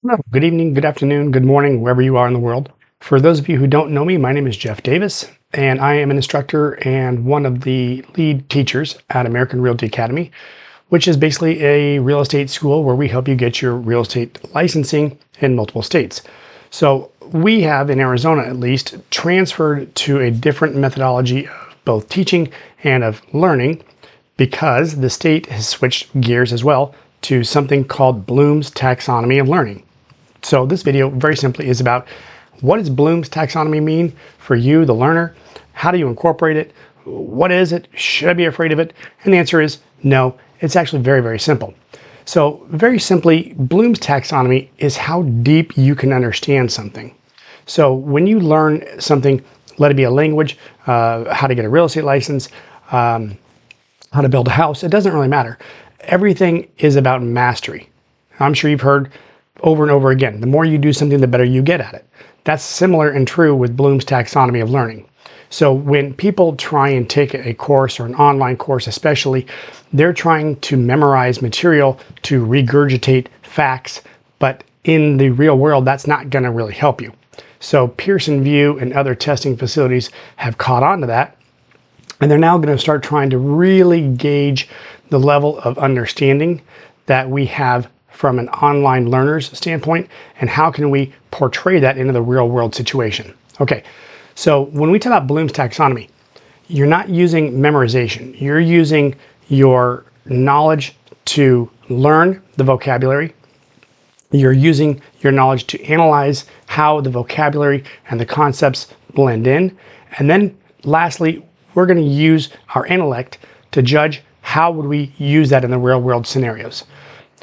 Hello. Good evening, good afternoon, good morning, wherever you are in the world. For those of you who don't know me, my name is Jeff Davis, and I am an instructor and one of the lead teachers at American Realty Academy, which is basically a real estate school where we help you get your real estate licensing in multiple states. So we have, in Arizona at least, transferred to a different methodology of both teaching and of learning because the state has switched gears as well to something called Bloom's Taxonomy of Learning. So this video very simply is about what does Bloom's taxonomy mean for you, the learner? How do you incorporate it? What is it? Should I be afraid of it? And the answer is no. It's actually very, very simple. So very simply, Bloom's taxonomy is how deep you can understand something. So when you learn something, let it be a language, how to get a real estate license, how to build a house, it doesn't really matter. Everything is about mastery. I'm sure you've heard over and over again, the more you do something, the better you get at it. That's similar and true with Bloom's taxonomy of learning. So when people try and take a course or an online course especially, they're trying to memorize material, to regurgitate facts, but in the real world, that's not going to really help you. So Pearson VUE and other testing facilities have caught on to that, and they're now going to start trying to really gauge the level of understanding that we have from an online learner's standpoint, and how can we portray that into the real world situation. Okay, so when we talk about Bloom's taxonomy, you're not using memorization. You're using your knowledge to learn the vocabulary. You're using your knowledge to analyze how the vocabulary and the concepts blend in. And then lastly, we're going to use our intellect to judge how would we use that in the real world scenarios.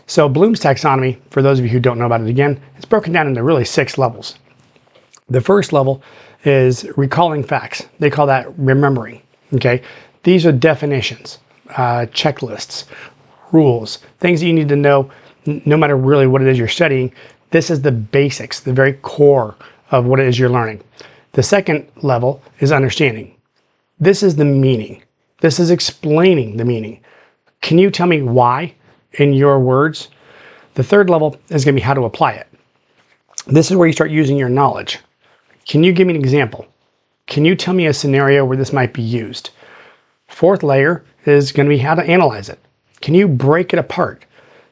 So Bloom's taxonomy, for those of you who don't know about it again, it's broken down into really 6 levels. The first level is recalling facts. They call that remembering, okay? These are definitions, checklists, rules, things that you need to know no matter really what it is you're studying. This is the basics, the very core of what it is you're learning. The second level is understanding. This is the meaning. This is explaining the meaning. Can you tell me why in your words? The third level is going to be how to apply it. This is where you start using your knowledge. Can you give me an example? Can you tell me a scenario where this might be used? Fourth layer is going to be how to analyze it. Can you break it apart?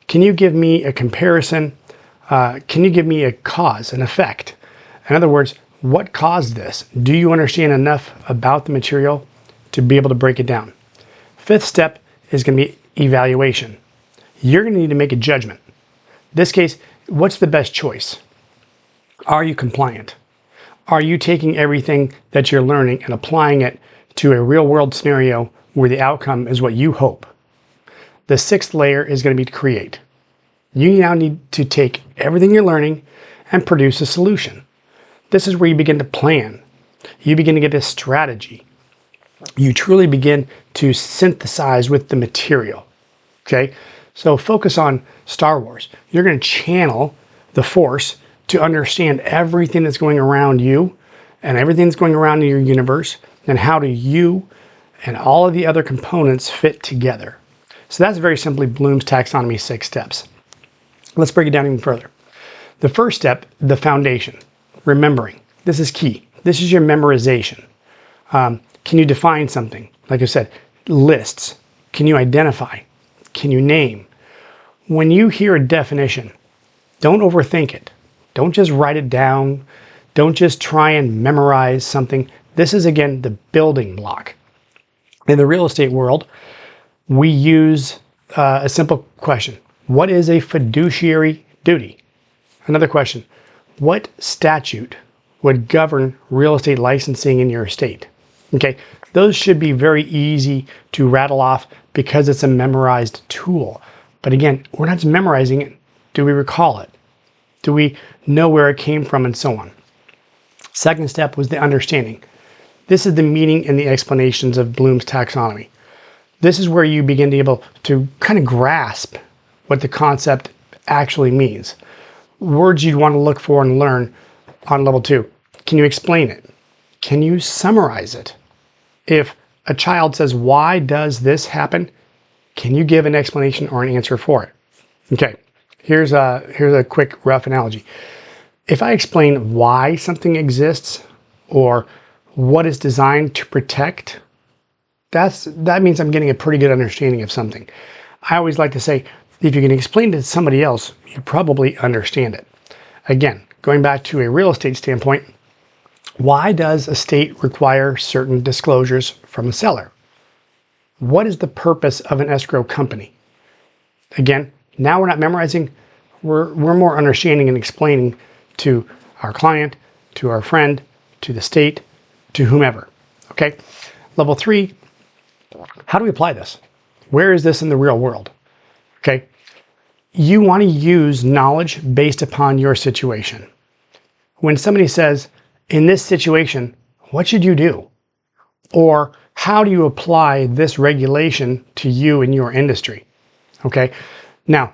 Can you give me a comparison? Can you give me a cause, an effect? In other words, what caused this? Do you understand enough about the material to be able to break it down? Fifth step is going to be evaluation. You're going to need to make a judgment. In this case, what's the best choice? Are you compliant? Are you taking everything that you're learning and applying it to a real world scenario where the outcome is what you hope? The sixth layer is going to be to create. You now need to take everything you're learning and produce a solution. This is where you begin to plan. You begin to get a strategy. You truly begin to synthesize with the material, okay? So focus on Star Wars. You're going to channel the Force to understand everything that's going around you and everything that's going around in your universe, and how do you and all of the other components fit together. So that's very simply Bloom's taxonomy 6 steps. Let's break it down even further. The first step, the foundation, remembering. This is key. This is your memorization. Can you define something? Like I said, lists. Can you identify? Can you name? When you hear a definition, don't overthink it. Don't just write it down. Don't just try and memorize something. This is, again, the building block. In the real estate world, we use a simple question. What is a fiduciary duty? Another question. What statute would govern real estate licensing in your state? Okay, those should be very easy to rattle off because it's a memorized tool. But again, we're not just memorizing it. Do we recall it? Do we know where it came from and so on? Second step was the understanding. This is the meaning and the explanations of Bloom's taxonomy. This is where you begin to be able to kind of grasp what the concept actually means. Words you'd want to look for and learn on level 2. Can you explain it? Can you summarize it? If a child says, why does this happen? Can you give an explanation or an answer for it? Okay, Here's a quick rough analogy. If I explain why something exists or what is designed to protect, that means I'm getting a pretty good understanding of something. I always like to say, if you can explain it to somebody else, you probably understand it. Again, going back to a real estate standpoint, why does a state require certain disclosures from a seller? What is the purpose of an escrow company? Again, now we're not memorizing, we're more understanding and explaining to our client, to our friend, to the state, to whomever. Okay? Level 3, how do we apply this? Where is this in the real world? Okay? You want to use knowledge based upon your situation. When somebody says, in this situation, what should you do? Or how do you apply this regulation to you in your industry? Okay? Now,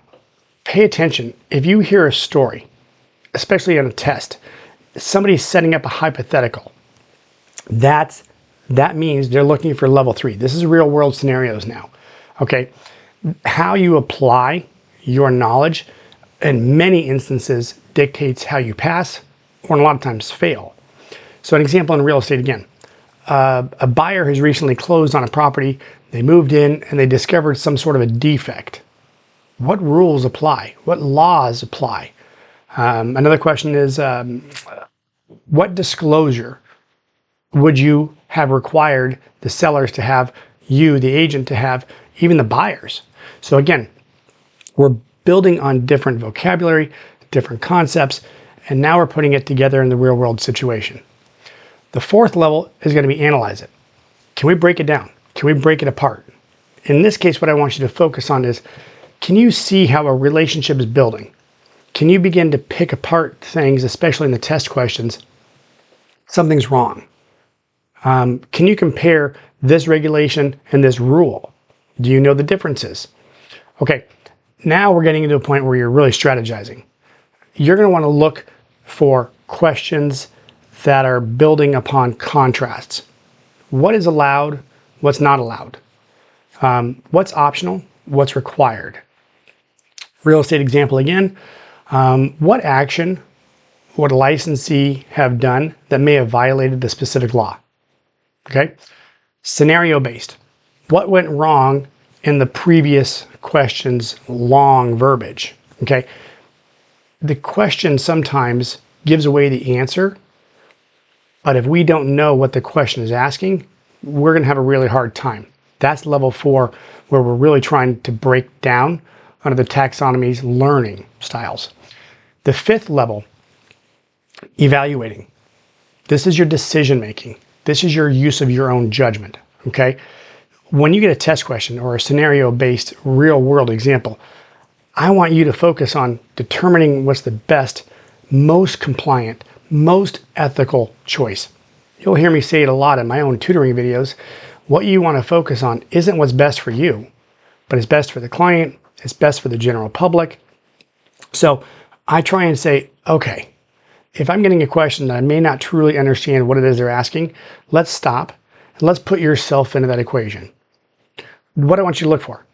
pay attention. If you hear a story, especially on a test, somebody's setting up a hypothetical, that means they're looking for level 3. This is real world scenarios now. Okay? How you apply your knowledge in many instances dictates how you pass or a lot of times fail. So an example in real estate again. A buyer has recently closed on a property. They moved in and they discovered some sort of a defect. What rules apply? What laws apply? Another question is, what disclosure would you have required the sellers to have, you, the agent, to have, even the buyers? So again, we're building on different vocabulary, different concepts, and now we're putting it together in the real world situation. The 4th level is going to be analyze it. Can we break it down? Can we break it apart? In this case, what I want you to focus on is, can you see how a relationship is building? Can you begin to pick apart things, especially in the test questions? Something's wrong. Can you compare this regulation and this rule? Do you know the differences? Okay, now we're getting into a point where you're really strategizing. You're going to want to look for questions that are building upon contrasts. What is allowed? What's not allowed? What's optional? What's required? Real estate example again. What action would a licensee have done that may have violated the specific law? Okay. Scenario based. What went wrong in the previous question's long verbiage? Okay. The question sometimes gives away the answer, but if we don't know what the question is asking, we're going to have a really hard time. That's level 4, where we're really trying to break down under the taxonomy's learning styles. The 5th level, evaluating. This is your decision making. This is your use of your own judgment. Okay? When you get a test question or a scenario-based real-world example, I want you to focus on determining what's the best, most compliant, most ethical choice. You'll hear me say it a lot in my own tutoring videos. What you want to focus on isn't what's best for you, but it's best for the client, it's best for the general public. So I try and say, okay, if I'm getting a question that I may not truly understand what it is they're asking, let's stop and let's put yourself into that equation. What I want you to look for.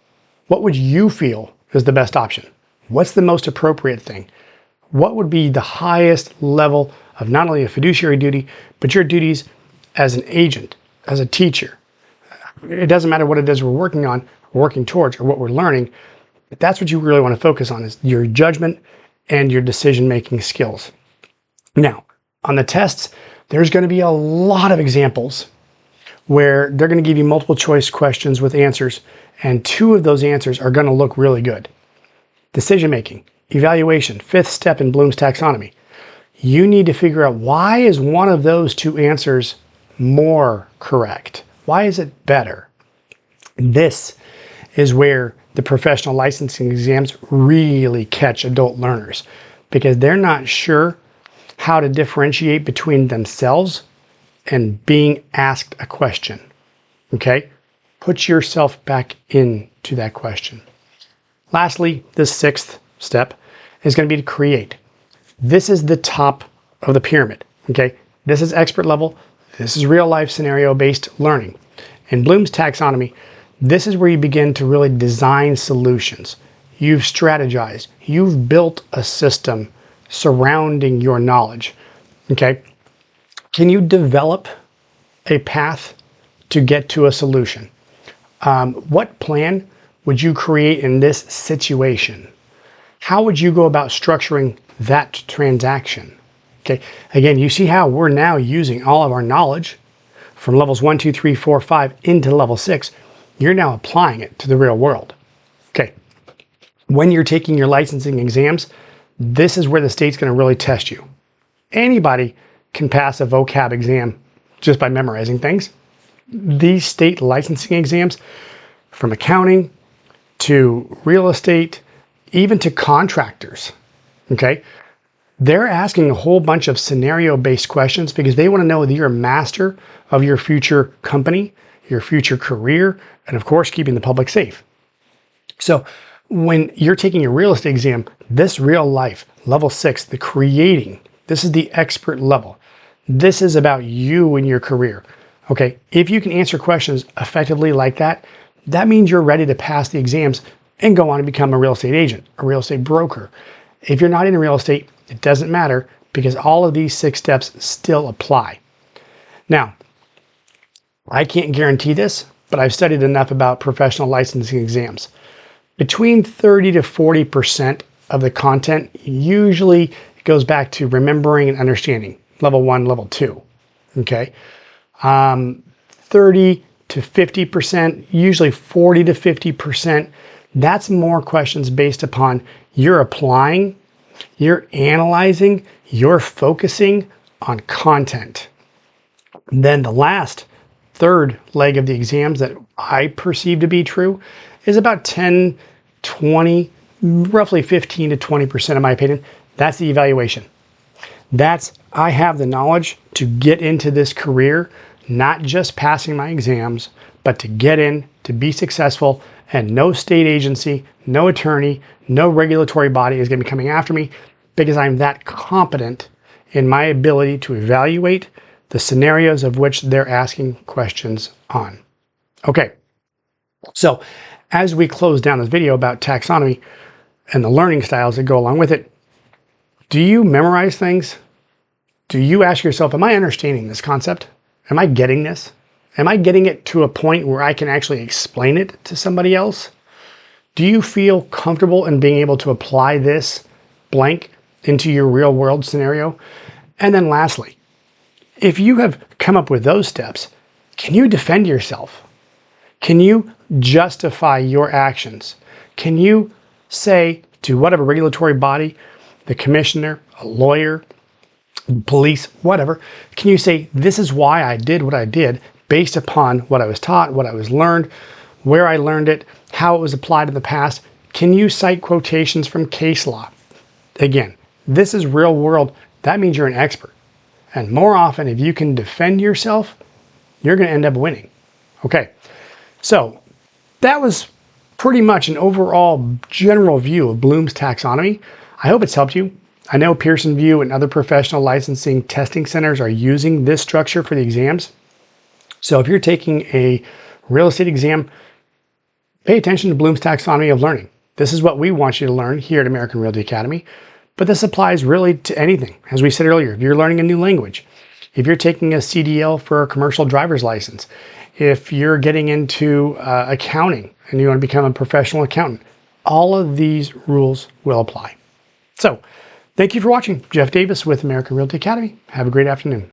What would you feel is the best option? What's the most appropriate thing? What would be the highest level of not only a fiduciary duty, but your duties as an agent, as a teacher? It doesn't matter what it is we're working on, working towards, or what we're learning, but that's what you really want to focus on, is your judgment and your decision-making skills. Now, on the tests, there's going to be a lot of examples where they're going to give you multiple choice questions with answers, and 2 of those answers are going to look really good. Decision-making, evaluation, 5th step in Bloom's taxonomy. You need to figure out, why is one of those 2 answers more correct? Why is it better? This is where the professional licensing exams really catch adult learners, because they're not sure how to differentiate between themselves and being asked a question. Okay? Put yourself back into that question. Lastly, the 6th step is going to be to create. This is the top of the pyramid. Okay? This is expert level. This is real life scenario based learning. In Bloom's taxonomy, this is where you begin to really design solutions. you've strategized, you've built a system surrounding your knowledge. Okay? Can you develop a path to get to a solution? What plan would you create in this situation? How would you go about structuring that transaction? Okay, again, you see how we're now using all of our knowledge from levels 1, 2, 3, 4, 5 into level 6. You're now applying it to the real world. Okay, when you're taking your licensing exams, this is where the state's going to really test you. Anybody can pass a vocab exam just by memorizing things. These state licensing exams, from accounting to real estate, even to contractors, okay? They're asking a whole bunch of scenario-based questions because they want to know that you're a master of your future company, your future career, and of course, keeping the public safe. So when you're taking your real estate exam, this real life, level 6, the creating, this is the expert level. This is about you and your career, okay? If you can answer questions effectively like that, that means you're ready to pass the exams and go on and become a real estate agent, a real estate broker. If you're not in real estate, it doesn't matter because all of these 6 steps still apply. Now, I can't guarantee this, but I've studied enough about professional licensing exams. Between 30 to 40% of the content usually goes back to remembering and understanding, level 1, level 2, okay? 30 to 50%, usually 40 to 50%, that's more questions based upon you're applying, you're analyzing, you're focusing on content. Then the last third leg of the exams that I perceive to be true is about 10, 20, roughly 15 to 20% in my opinion. That's the evaluation. That's, I have the knowledge to get into this career, not just passing my exams, but to get in, to be successful, and no state agency, no attorney, no regulatory body is going to be coming after me because I'm that competent in my ability to evaluate the scenarios of which they're asking questions on. Okay, so as we close down this video about taxonomy and the learning styles that go along with it, do you memorize things? Do you ask yourself, am I understanding this concept? Am I getting this? Am I getting it to a point where I can actually explain it to somebody else? Do you feel comfortable in being able to apply this blank into your real world scenario? And then lastly, if you have come up with those steps, can you defend yourself? Can you justify your actions? Can you say to whatever regulatory body, the commissioner, a lawyer, police, whatever, can you say, this is why I did what I did based upon what I was taught, what I was learned, where I learned it, how it was applied in the past? Can you cite quotations from case law? Again, this is real world. That means you're an expert. And more often, if you can defend yourself, you're going to end up winning. Okay, so that was pretty much an overall general view of Bloom's taxonomy. I hope it's helped you. I know Pearson VUE and other professional licensing testing centers are using this structure for the exams. So if you're taking a real estate exam, pay attention to Bloom's taxonomy of learning. This is what we want you to learn here at American Realty Academy, but this applies really to anything. As we said earlier, if you're learning a new language, if you're taking a CDL for a commercial driver's license, if you're getting into accounting and you want to become a professional accountant, all of these rules will apply. So, thank you for watching. Jeff Davis with American Realty Academy. Have a great afternoon.